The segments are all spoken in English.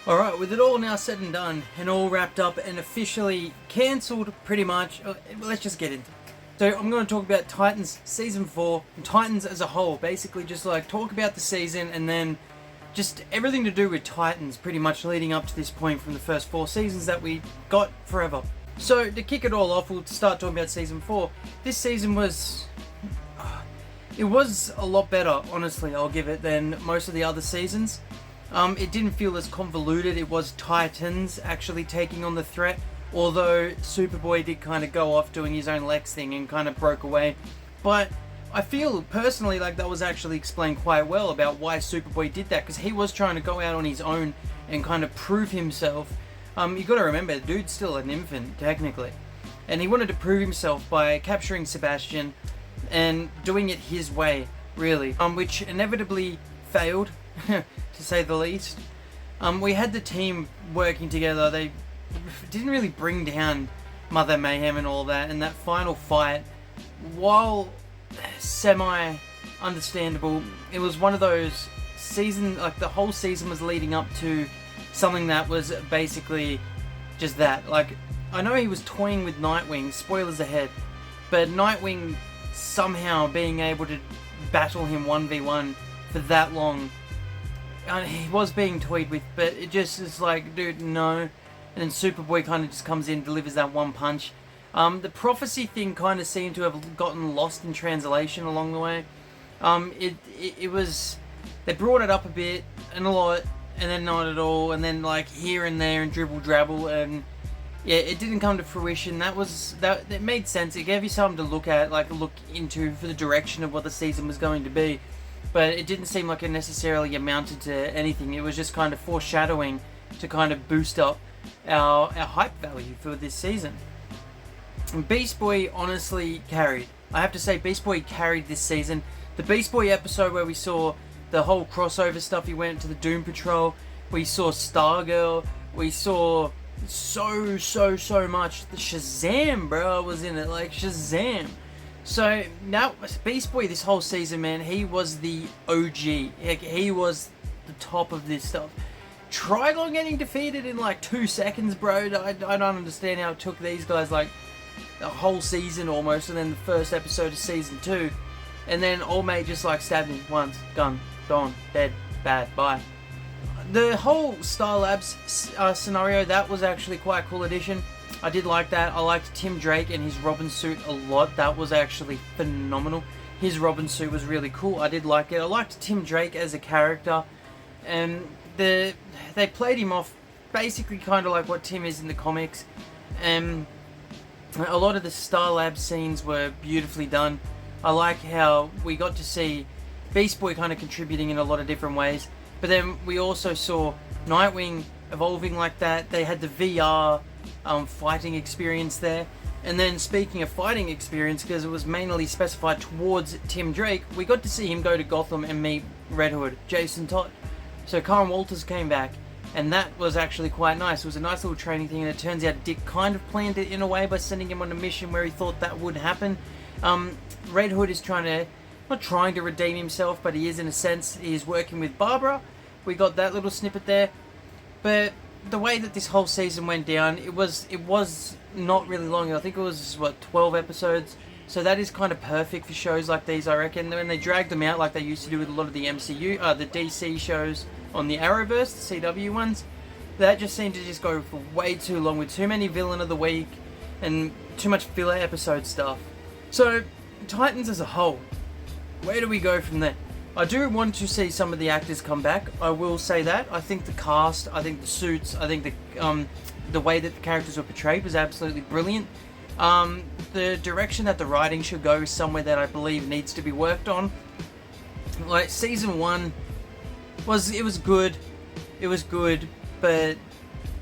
Alright, with it all now said and done, and all wrapped up and officially cancelled pretty much, let's just get into it. So I'm going to talk about Titans Season 4, and Titans as a whole, basically just like talk about the season and then just everything to do with Titans pretty much leading up to this point from the first 4 seasons that we got forever. So to kick it all off, we'll start talking about Season 4. This season was... It was a lot better, honestly, I'll give it, than most of the other seasons. It didn't feel as convoluted. It was Titans actually taking on the threat, although Superboy did kind of go off doing his own Lex thing and kind of broke away. But I feel personally like that was actually explained quite well about why Superboy did that, because he was trying to go out on his own and kind of prove himself. You got to remember, the dude's still an infant technically, and he wanted to prove himself by capturing Sebastian and doing it his way, really, which inevitably failed, to say the least. We had the team working together. They didn't really bring down Mother Mayhem and all that, and that final fight, while semi-understandable, it was one of those season, like the whole season was leading up to something that was basically just that. Like, I know he was toying with Nightwing, spoilers ahead, but Nightwing somehow being able to battle him 1v1 for that long, he was being toyed with, but it just is like, dude, no. And then Superboy kind of just comes in, delivers that one punch. The prophecy thing kind of seemed to have gotten lost in translation along the way. It was, they brought it up a bit and a lot, and then not at all, and then like here and there and dribble drabble, and yeah, it didn't come to fruition. That made sense. It gave you something to look at, like look into for the direction of what the season was going to be. But it didn't seem like it necessarily amounted to anything. It was just kind of foreshadowing to kind of boost up our hype value for this season. And Beast Boy honestly carried. I have to say, Beast Boy carried this season. The Beast Boy episode where we saw the whole crossover stuff, he went to the Doom Patrol, we saw Stargirl, we saw so much. The Shazam, bro, was in it, like Shazam. So now Beast Boy this whole season, man, he was the OG. He was the top of this stuff. Trigon getting defeated in like 2 seconds, bro. I don't understand how it took these guys like a whole season almost, and then the first episode of season 2, and then Old Mate just like stabbed him once, gone, dead, bad, bye. The whole Star Labs scenario, that was actually quite a cool addition. I did like that. I liked Tim Drake and his Robin suit a lot. That was actually phenomenal. His Robin suit was really cool. I did like it. I liked Tim Drake as a character, and they played him off basically kind of like what Tim is in the comics. And a lot of the Star Labs scenes were beautifully done. I like how we got to see Beast Boy kind of contributing in a lot of different ways. But then we also saw Nightwing evolving like that. They had the VR fighting experience there. And then speaking of fighting experience, because it was mainly specified towards Tim Drake, we got to see him go to Gotham and meet Red Hood, Jason Todd. So Karen Walters came back, and that was actually quite nice. It was a nice little training thing, and it turns out Dick kind of planned it in a way by sending him on a mission where he thought that would happen. Red Hood is not trying to redeem himself, but he is in a sense. He is working with Barbara. We got that little snippet there. But the way that this whole season went down, it was not really long. I think it was 12 episodes. So that is kind of perfect for shows like these, I reckon. When they dragged them out like they used to do with a lot of the MCU, the DC shows on the Arrowverse, the CW ones, that just seemed to just go for way too long with too many villain of the week and too much filler episode stuff. So Titans as a whole, where do we go from there? I do want to see some of the actors come back. I will say that. I think the cast, I think the suits, I think the way that the characters were portrayed was absolutely brilliant. The direction that the writing should go is somewhere that I believe needs to be worked on. Like season 1 was good, but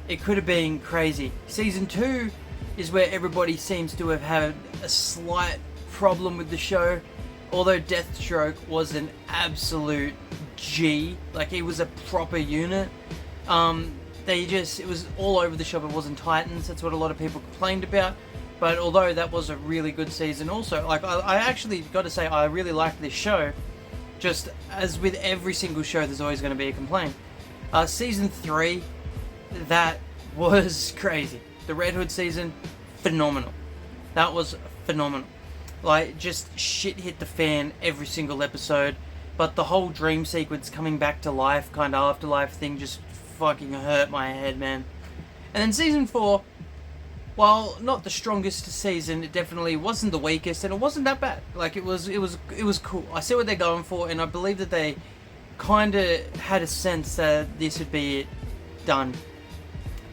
it could have been crazy. Season 2 is where everybody seems to have had a slight problem with the show. Although Deathstroke was an absolute G, like he was a proper unit. It was all over the shop. It wasn't Titans. That's what a lot of people complained about. But although that was a really good season also, like I actually got to say I really liked this show. Just as with every single show, there's always going to be a complaint. Season 3 that was crazy. The Red Hood season, phenomenal. That was phenomenal. Like, just shit hit the fan every single episode. But the whole dream sequence coming back to life, kind of afterlife thing, just fucking hurt my head, man. And then season 4, while not the strongest season, it definitely wasn't the weakest, and it wasn't that bad. Like, it was cool. I see what they're going for, and I believe that they kind of had a sense that this would be it, done.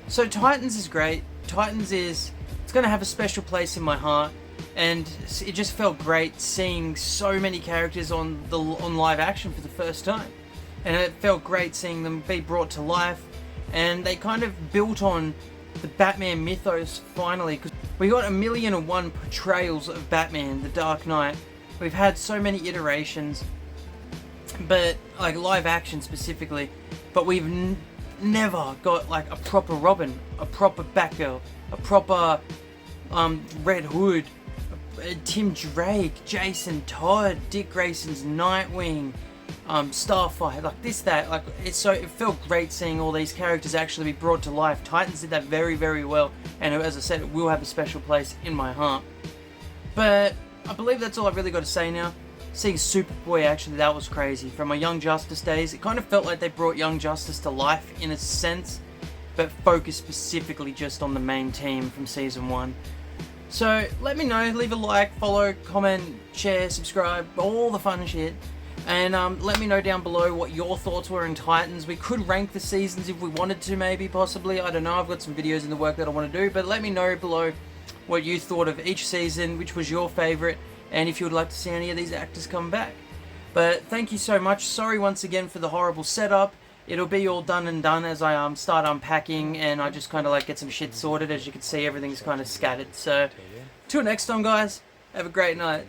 So Titans is great. Titans is, it's going to have a special place in my heart, and it just felt great seeing so many characters on live action for the first time, and it felt great seeing them be brought to life, and they kind of built on the Batman mythos finally, because we got 1,000,001 portrayals of Batman, the Dark Knight. We've had so many iterations, but like live action specifically, but we've never got like a proper Robin, a proper Batgirl, a proper Red Hood, Tim Drake, Jason Todd, Dick Grayson's Nightwing, Starfire, like this, that, like it felt great seeing all these characters actually be brought to life. Titans did that very, very well, and as I said, it will have a special place in my heart. But I believe that's all I've really got to say now. Seeing Superboy, actually, that was crazy. From my Young Justice days, it kind of felt like they brought Young Justice to life in a sense, but focused specifically just on the main team from season 1. So let me know, leave a like, follow, comment, share, subscribe, all the fun shit. And let me know down below what your thoughts were in Titans. We could rank the seasons if we wanted to, maybe, possibly. I don't know, I've got some videos in the work that I want to do. But let me know below what you thought of each season, which was your favourite, and if you would like to see any of these actors come back. But thank you so much. Sorry once again for the horrible setup. It'll be all done and done as I start unpacking, and I just kind of like get some shit sorted. As you can see, everything's kind of scattered. So till next time, guys, have a great night.